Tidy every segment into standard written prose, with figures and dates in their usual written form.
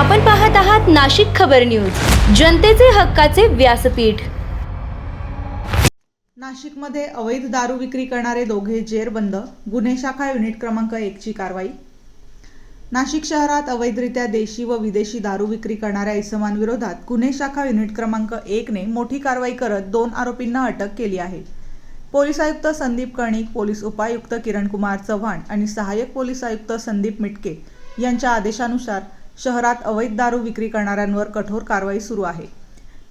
आपण पाहत आहात नाशिक खबर न्यूज, जनतेचे हक्काचे व्यासपीठ। नाशिकमध्ये अवैध दारू विक्री करणारे दोघे जेरबंद, गुन्हे शाखा युनिट क्रमांक 1 ची कारवाई। नाशिक शहरात अवैधरित्या देशी व विदेशी दारू विक्री करणाऱ्या इसमांविरोधात गुन्हे शाखा युनिट क्रमांक 1 ने मोठी कारवाई करत 2 आरोपींना अटक केली आहे। पोलीस आयुक्त संदीप कर्णिक, पोलीस उपायुक्त किरणकुमार चव्हाण आणि सहाय्यक पोलीस आयुक्त संदीप मिटके यांच्या आदेशानुसार शहरात अवैध दारू विक्री करणाऱ्यांवर कठोर कारवाई सुरू आहे।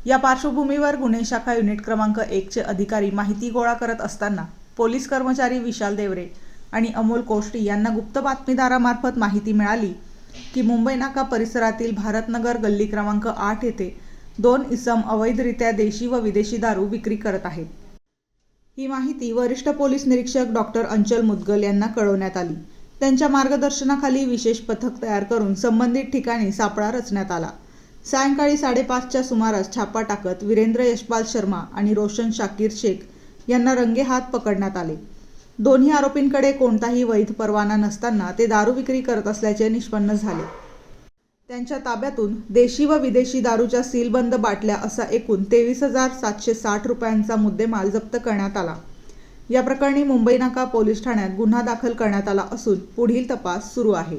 या पार्श्वभूमीवर गुन्हे शाखा युनिट क्रमांक 1 चे अधिकारी माहिती गोळा करत असताना पोलीस कर्मचारी विशाल देवरे आणि अमोल कोष्टी यांना गुप्त बातमीदारामार्फत माहिती मिळाली की मुंबई नाका परिसरातील भारतनगर गल्ली क्रमांक 8 येथे 2 इसम अवैधरित्या देशी व विदेशी दारू विक्री करत आहेत। ही माहिती वरिष्ठ पोलीस निरीक्षक डॉक्टर अंचल मुदगल यांना कळवण्यात आली। त्यांच्या मार्गदर्शनाखाली विशेष पथक तयार करून संबंधित ठिकाणी सापळा रचण्यात आला। सायंकाळी 5:30च्या सुमारास छापा टाकत वीरेंद्र यशपाल शर्मा आणि रोशन शाकीर शेख यांना रंगेहात पकडण्यात आले। दोन्ही आरोपींकडे कोणताही वैध परवाना नसताना ते दारू विक्री करत असल्याचे निष्पन्न झाले। त्यांच्या ताब्यातून देशी व विदेशी दारूच्या सीलबंद बाटल्या असा एकूण 23,760 रुपयांचा मुद्देमाल जप्त करण्यात आला। या प्रकरणी मुंबई नाका पोलीस ठाण्यात गुन्हा दाखल करण्यात आला असून पुढील तपास सुरू आहे।